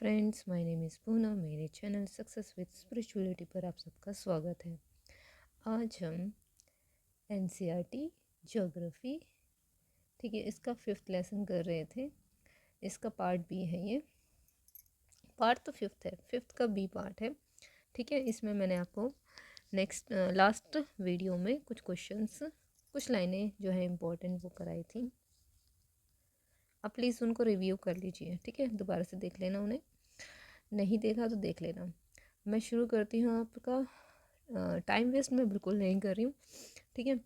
Friends, my name is Poonam. मेरे channel success with spirituality पर आप सबका स्वागत है। आज हम एनसीईआरटी ज्योग्राफी, ठीक है, इसका 5th लेसन कर रहे थे। इसका पार्ट बी है। ये पार्ट तो 5th है, 5th का बी पार्ट है, ठीक है। इसमें मैंने आपको लास्ट वीडियो में कुछ क्वेश्चंस, कुछ लाइनें जो है इम्पोर्टेंट वो कराई थी। आप प्लीज़ उनको रिव्यू कर लीजिए, ठीक है। दोबारा से देख लेना, उन्हें नहीं देखा तो देख लेना। मैं शुरू करती हूँ। आपका टाइम वेस्ट मैं बिल्कुल नहीं कर रही हूँ, ठीक है,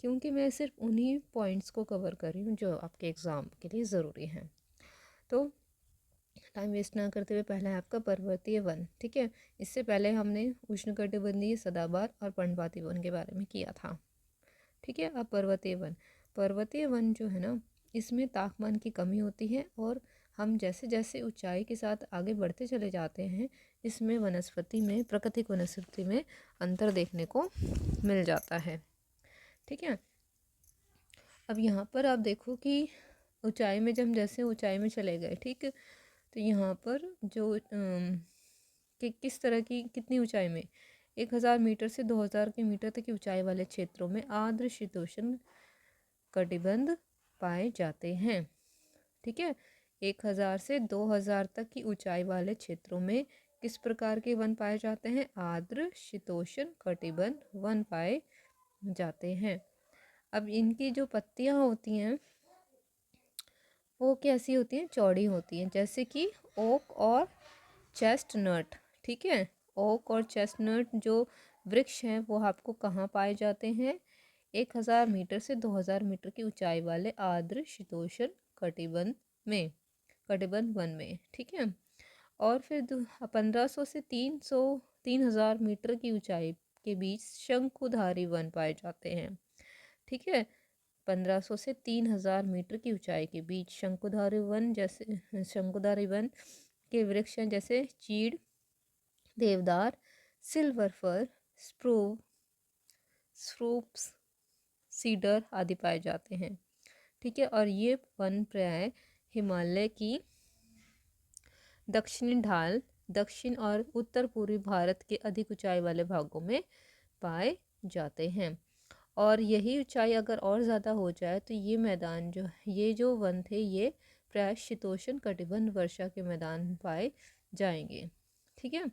क्योंकि मैं सिर्फ उन्हीं पॉइंट्स को कवर कर रही हूँ जो आपके एग्ज़ाम के लिए ज़रूरी हैं। तो टाइम वेस्ट ना करते हुए पहला है आपका पर्वतीय वन, ठीक है। इससे पहले हमने उष्णकटिबंधीय सदाबहार और पर्णपाती वन के बारे में किया था, ठीक है। अब पर्वतीय वन जो है ना, इसमें तापमान की कमी होती है और हम जैसे जैसे ऊंचाई के साथ आगे बढ़ते चले जाते हैं, इसमें प्राकृतिक वनस्पति में अंतर देखने को मिल जाता है, ठीक है। अब यहाँ पर आप देखो कि ऊंचाई में जब हम जैसे ऊंचाई में चले गए, ठीक, तो यहाँ पर जो कि किस तरह की कितनी ऊंचाई में 1000 मीटर से 2000 के मीटर तक की ऊंचाई वाले क्षेत्रों में आर्द्र शीतोष्ण कटिबंध पाए जाते हैं, ठीक है। 1000 से 2000 तक की ऊंचाई वाले क्षेत्रों में किस प्रकार के वन पाए जाते हैं? आर्द्र शीतोष्ण कटिबंध वन पाए जाते हैं। अब इनकी जो पत्तियां होती हैं वो कैसी होती हैं? चौड़ी होती हैं, जैसे कि ओक और चेस्टनट, ठीक है। ओक और चेस्टनट जो वृक्ष हैं वो आपको कहाँ पाए जाते हैं? 1000 मीटर से 2000 मीटर की ऊंचाई वाले आर्द्र शीतोष्ण कटिबंध वन में, ठीक है। और फिर 1500 से 3000 मीटर की ऊंचाई के बीच शंकुधारी वन पाए जाते हैं, ठीक है। 1500 से 3000 मीटर की ऊंचाई के बीच शंकुधारी वन के वृक्ष हैं, जैसे चीड़, देवदार, सिल्वर फर, स्प्रूप्स, सीडर आदि पाए जाते हैं, ठीक है। और ये वन प्राय हिमालय की दक्षिणी ढाल, दक्षिण और उत्तर पूर्वी भारत के अधिक ऊंचाई वाले भागों में पाए जाते हैं। और यही ऊंचाई अगर और ज़्यादा हो जाए तो ये जो वन थे ये प्राय शीतोष्ण कटिबंध वर्षा के मैदान पाए जाएंगे, ठीक है।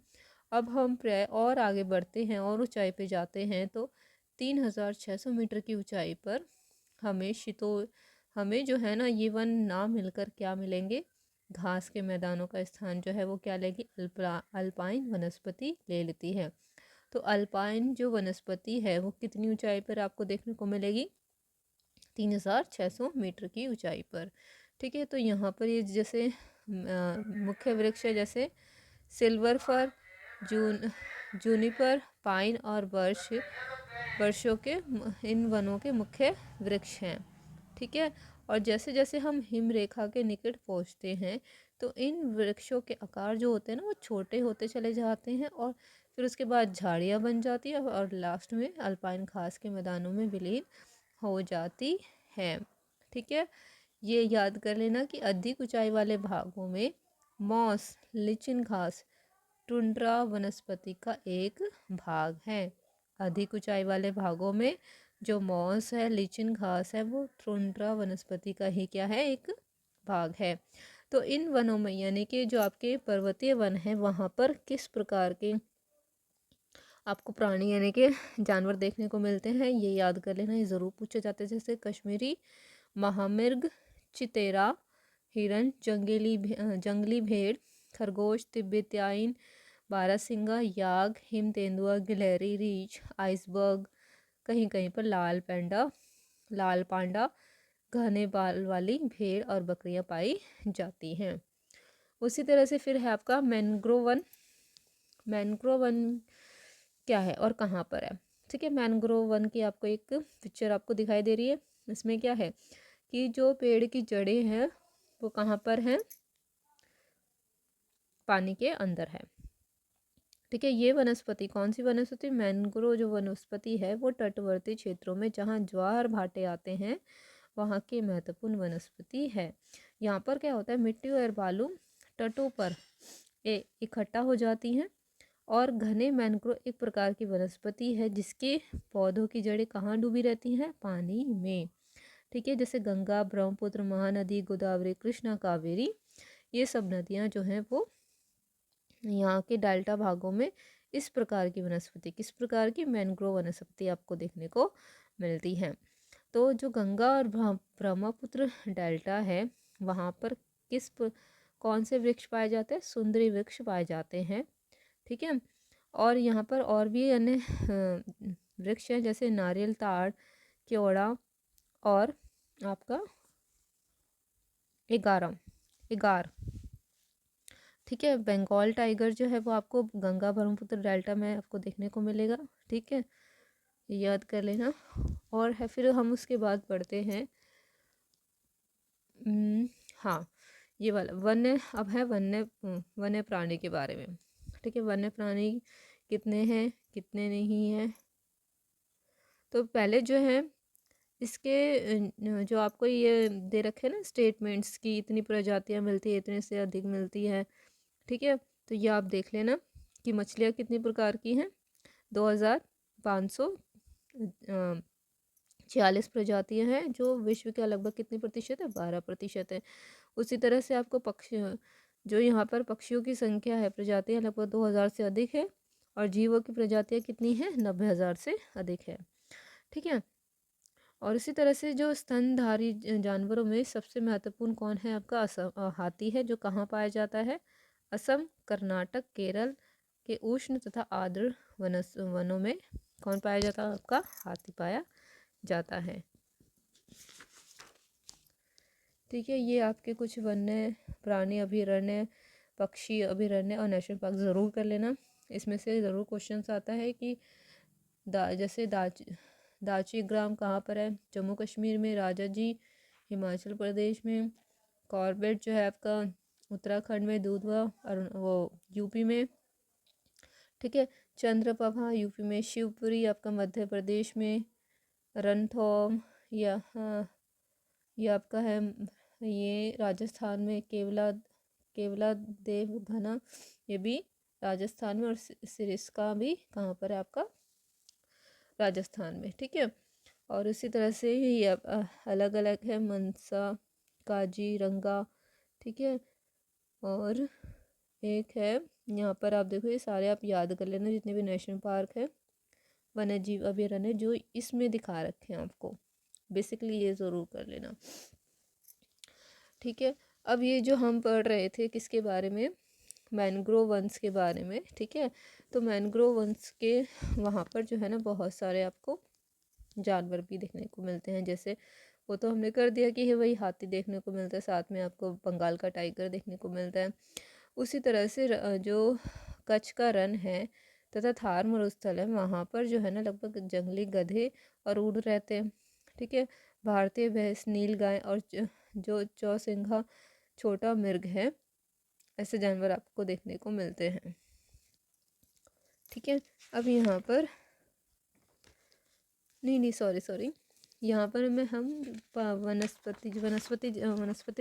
अब हम प्राय और आगे बढ़ते हैं और ऊंचाई पे जाते हैं तो 3600 मीटर की ऊंचाई पर हमें जो है ना ये वन ना मिलकर क्या मिलेंगे? घास के मैदानों का स्थान जो है वो क्या लेगी? अल्पाइन वनस्पति ले लेती है। तो अल्पाइन जो वनस्पति है वो कितनी ऊंचाई पर आपको देखने को मिलेगी? 3600 मीटर की ऊंचाई पर, ठीक है। तो यहाँ पर ये जैसे मुख्य वृक्ष है, जैसे सिल्वर फर, जूनिपर, पाइन और वर्षों के इन वनों के मुख्य वृक्ष हैं, ठीक है। और जैसे जैसे हम हिम रेखा के निकट पहुँचते हैं तो इन वृक्षों के आकार जो होते हैं ना वो छोटे होते चले जाते हैं और फिर उसके बाद झाड़ियाँ बन जाती है और लास्ट में अल्पाइन घास के मैदानों में विलीन हो जाती है, ठीक है। ये याद कर लेना कि अधिक ऊंचाई वाले भागों में मॉस, लिचिन घास टुंड्रा वनस्पति का एक भाग है। अधिक ऊंचाई वाले भागों में जो मॉस है, लिचिन घास है, वो टुंड्रा वनस्पति का ही क्या है? एक भाग है। तो इन वनों में यानी कि जो आपके पर्वतीय वन है वहाँ पर किस प्रकार के आपको प्राणी यानी कि जानवर देखने को मिलते हैं, ये याद कर लेना, ये ज़रूर पूछे जाते हैं। जैसे कश्मीरी महामृग, चितेरा, हिरन, जंगली भेड़, खरगोश, तिब्बतियाइन बारहसिंगा, याक, हिम तेंदुआ, गिलहरी, रीछ, आइसबर्ग, कहीं कहीं पर लाल पांडा, घने बाल वाली भेड़ और बकरियां पाई जाती हैं। उसी तरह से फिर है आपका मैनग्रोव वन क्या है और कहाँ पर है, ठीक है। मैनग्रोव वन की आपको एक पिक्चर आपको दिखाई दे रही है। इसमें क्या है कि जो पेड़ की जड़ें हैं वो कहाँ पर हैं? पानी के अंदर है, ठीक है। ये वनस्पति कौन सी वनस्पति? मैनग्रोव जो वनस्पति है वो तटवर्ती क्षेत्रों में जहाँ ज्वार भाटे आते हैं वहाँ की महत्वपूर्ण वनस्पति है। यहाँ पर क्या होता है? मिट्टी और बालू तटों पर इकट्ठा हो जाती हैं। और घने मैंग्रोव एक प्रकार की वनस्पति है जिसके पौधों की जड़ें कहाँ डूबी रहती हैं? पानी में। ठीक है, जैसे गंगा, ब्रह्मपुत्र, महानदी, गोदावरी, कृष्णा, कावेरी, ये सब नदियाँ जो हैं वो यहाँ के डेल्टा भागों में इस प्रकार की वनस्पति, किस प्रकार की? मैंग्रोव वनस्पति आपको देखने को मिलती है। तो जो गंगा और ब्रह्मपुत्र डेल्टा है, वहाँ पर कौन से वृक्ष पाए जाते हैं? सुंदरी वृक्ष पाए जाते हैं। ठीक है, और यहाँ पर और भी अन्य वृक्ष हैं, जैसे नारियल, ताड़, केवड़ा और आपका इगार। ठीक है, बंगाल टाइगर जो है वो आपको गंगा ब्रह्मपुत्र डेल्टा में आपको देखने को मिलेगा। ठीक है, याद कर लेना। और है फिर हम उसके बाद पढ़ते हैं हाँ, ये वाला अब है वन्य प्राणी के बारे में। ठीक है, वन्य प्राणी कितने हैं, कितने नहीं हैं? तो पहले जो है इसके जो आपको ये दे रखे हैं ना स्टेटमेंट्स की, इतनी प्रजातियां मिलती है, इतने से अधिक मिलती है। ठीक है, तो ये आप देख लेना कि मछलियाँ कितनी प्रकार की हैं। 2546 प्रजातियां हैं, जो विश्व के लगभग कितनी प्रतिशत है? 12% है। उसी तरह से आपको पक्षी, जो यहाँ पर पक्षियों की संख्या है, प्रजातियां लगभग 2000 से अधिक है। और जीवों की प्रजातियां कितनी है? 90,000 से अधिक है। ठीक है, और इसी तरह से जो स्तनधारी जानवरों में सबसे महत्वपूर्ण कौन है? आपका हाथी है, जो कहाँ पाया जाता है? असम, कर्नाटक, केरल के उष्ण तथा आर्द्र वनों में कौन पाया जाता है? आपका हाथी पाया जाता है। ठीक है, ये आपके कुछ वन्य प्राणी अभयारण्य, पक्षी अभयारण्य और नेशनल पार्क ज़रूर कर लेना। इसमें से ज़रूर क्वेश्चन आता है कि जैसे दाची ग्राम कहाँ पर है? जम्मू कश्मीर में। राजा जी हिमाचल प्रदेश में। कॉर्बेट जो है आपका उत्तराखंड में। दूधवा और वो यूपी में। ठीक है, चंद्रप्रभा यूपी में। शिवपुरी आपका मध्य प्रदेश में। रणथोम ये आपका है ये राजस्थान में। केवला देव घना ये भी राजस्थान में। और सिरिस्का भी कहाँ पर है? आपका राजस्थान में। ठीक है, और इसी तरह से ये अलग अलग है। मनसा, काजीरंगा। ठीक है, और एक है यहाँ पर आप देखो, ये सारे आप याद कर लेना जितने भी नेशनल पार्क है, वन्य जीव अभयारण्य जो इसमें दिखा रखे हैं आपको, बेसिकली ये ज़रूर कर लेना। ठीक है, अब ये जो हम पढ़ रहे थे किसके बारे में? मैनग्रोव वंश के बारे में। ठीक है, तो मैनग्रोव वंश के वहाँ पर जो है ना बहुत सारे आपको जानवर भी देखने को मिलते हैं। जैसे वो तो हमने कर दिया कि है वही हाथी देखने को मिलता है, साथ में आपको बंगाल का टाइगर देखने को मिलता है। उसी तरह से जो कच्छ का रण है तथा थार मरुस्थल है, वहाँ पर जो है ना लगभग जंगली गधे और ऊँट रहते हैं। ठीक है, भारतीय भैंस, नील गाय और जो चौसिंघा छोटा मृग है, ऐसे जानवर आपको देखने को मिलते हैं। ठीक है, अब यहाँ पर नहीं सॉरी यहाँ पर मैं हम वनस्पति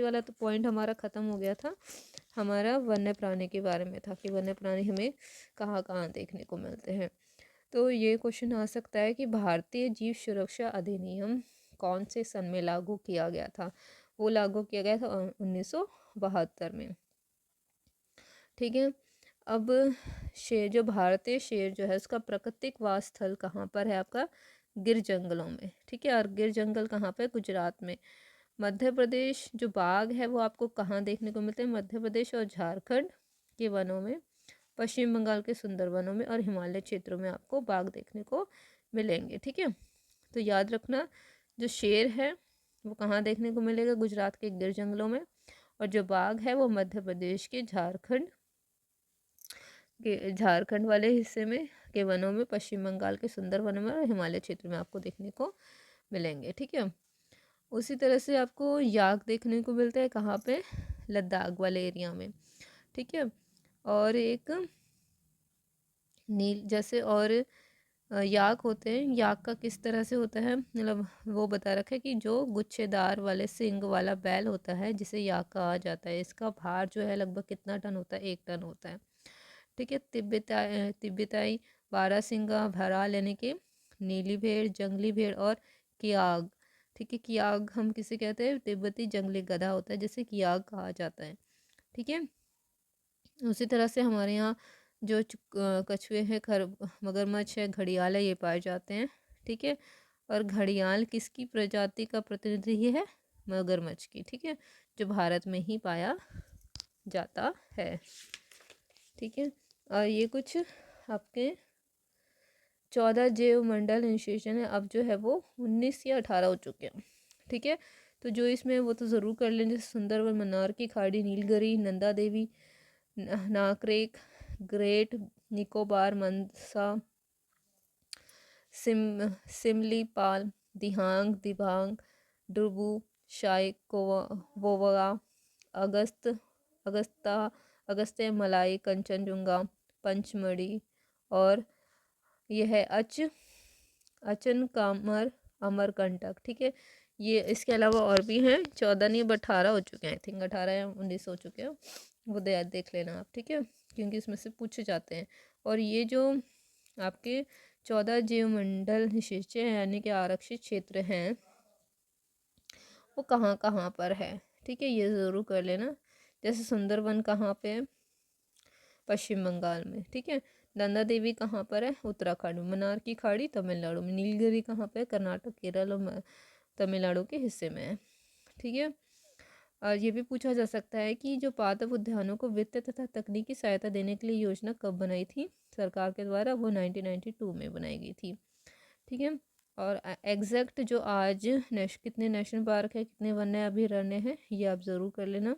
वाला तो पॉइंट हमारा ख़त्म हो गया था। हमारा वन्य प्राणी के बारे में था कि वन्य प्राणी हमें कहाँ कहाँ देखने को मिलते हैं। तो ये क्वेश्चन आ सकता है कि भारतीय जीव सुरक्षा अधिनियम कौन से सन में लागू किया गया था? वो लागू किया गया था 1972 में। ठीक है, अब शेर, जो भारतीय शेर जो है उसका प्राकृतिक वास स्थल कहाँ पर है? आपका गिर जंगलों में। ठीक है, और गिर जंगल कहाँ पे? गुजरात में। मध्य प्रदेश जो बाघ है वो आपको कहाँ देखने को मिलते हैं? मध्य प्रदेश और झारखंड के वनों में, पश्चिम बंगाल के सुंदर वनों में और हिमालय क्षेत्रों में आपको बाघ देखने को मिलेंगे। ठीक है, तो याद रखना जो शेर है वो कहाँ देखने को मिलेगा? गुजरात के गिर जंगलों में। और जो बाघ है वो मध्य प्रदेश के झारखंड वाले हिस्से में के वनों में, पश्चिम बंगाल के सुंदर वनों में और हिमालय क्षेत्र में आपको देखने को मिलेंगे। ठीक है, उसी तरह से आपको याक देखने को मिलता है कहाँ पे? लद्दाख वाले एरिया में। ठीक है, और एक नील जैसे और याक होते हैं। याक का किस तरह से होता है, मतलब वो बता रखा है कि जो गुच्छेदार वाले सींग वाला बैल होता है जिसे याक कहा जाता है, इसका भार जो है लगभग कितना टन होता है, 1 टन होता है। ठीक है। तिब्बताई बारहसिंगा, भराल यानी कि नीली भेड़, जंगली भेड़ और कियाग। ठीक है। कियाग हम किसे कहते हैं, तिब्बती जंगली गधा होता है जिसे कियाग कहा जाता है। ठीक है। उसी तरह से हमारे यहाँ जो कछुए हैं, खर मगरमच्छ है, घड़ियाल है, ये पाए जाते हैं। ठीक है। और घड़ियाल किसकी प्रजाति का प्रतिनिधि है, मगरमच्छ की। ठीक है। जो भारत में ही पाया जाता है। ठीक है। और ये कुछ आपके 14 जैव मंडल इंस्टीट्यूशन है, अब जो है वो 19 या 18 हो चुके हैं। ठीक है। तो जो इसमें वो तो ज़रूर कर लें, जैसे सुंदरवन, मन्नार की खाड़ी, नीलगिरी, नंदा देवी, नाकरेक, ग्रेट निकोबार, मनसा, सिमलीपाल, दिहांग, दिबांग, डुबू, शाइकोवा, अगस्त अगस्ता अगस्त्य, मलाई, कंचनजुंगा, पंचमढ़ी और यह है अचन कामर, अमरकंटक। ठीक है। ये इसके अलावा और भी हैं, 14 नहीं अब 18 हो चुके हैं, आई थिंक 18 या 19 हो चुके हैं। वो देख लेना आप। ठीक है। क्योंकि इसमें से पूछे जाते हैं। और ये जो आपके 14 जीवमंडल निषेचे हैं यानी कि आरक्षित क्षेत्र हैं, वो कहाँ कहाँ पर है। ठीक है। ये ज़रूर कर लेना। जैसे सुंदरवन कहाँ पे है, पश्चिम बंगाल में। ठीक है। नंदा देवी कहाँ पर है, उत्तराखंड में। मन्नार की खाड़ी तमिलनाडु में। नीलगिरी कहाँ पे है, कर्नाटक, केरल और तमिलनाडु के हिस्से में है। ठीक है। और ये भी पूछा जा सकता है कि जो पादप उद्यानों को वित्त तथा तकनीकी सहायता देने के लिए योजना कब बनाई थी सरकार के द्वारा, वो 1992 में बनाई गई थी। ठीक है। और एग्जैक्ट जो आज कितने नेशनल पार्क है, कितने वन्य अभयारण्य हैं, ये आप ज़रूर कर लेना।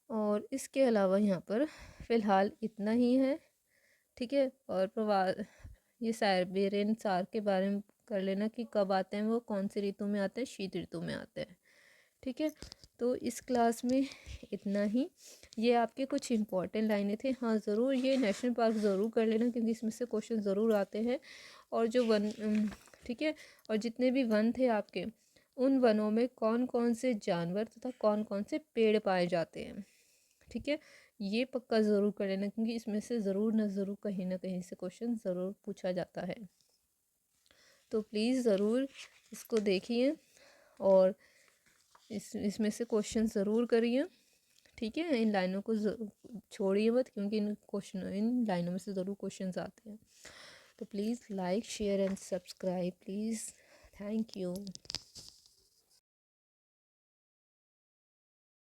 और इसके अलावा यहाँ पर फ़िलहाल इतना ही है। ठीक है। और ये साइबेरियन सार्क के बारे में कर लेना कि कब आते हैं, वो कौन सी ऋतु में आते हैं, शीत ऋतु में आते हैं। ठीक है। तो इस क्लास में इतना ही। ये आपके कुछ इंपॉर्टेंट लाइनें थे। हाँ, ज़रूर ये नेशनल पार्क ज़रूर कर लेना क्योंकि इसमें से क्वेश्चन ज़रूर आते हैं। और जो ठीक है। और जितने भी वन थे आपके, उन वनों में कौन कौन से जानवर तथा कौन कौन से पेड़ पाए जाते हैं। ठीक है। ये पक्का ज़रूर कर लेना क्योंकि इसमें से ज़रूर कहीं ना कहीं से क्वेश्चन ज़रूर पूछा जाता है। तो प्लीज़ ज़रूर इसको देखिए और इसमें से क्वेश्चन ज़रूर करिए। ठीक है। इन लाइनों को छोड़िए मत क्योंकि इन लाइनों में से ज़रूर क्वेश्चंस आते हैं। तो please like, share and subscribe please. Thank you.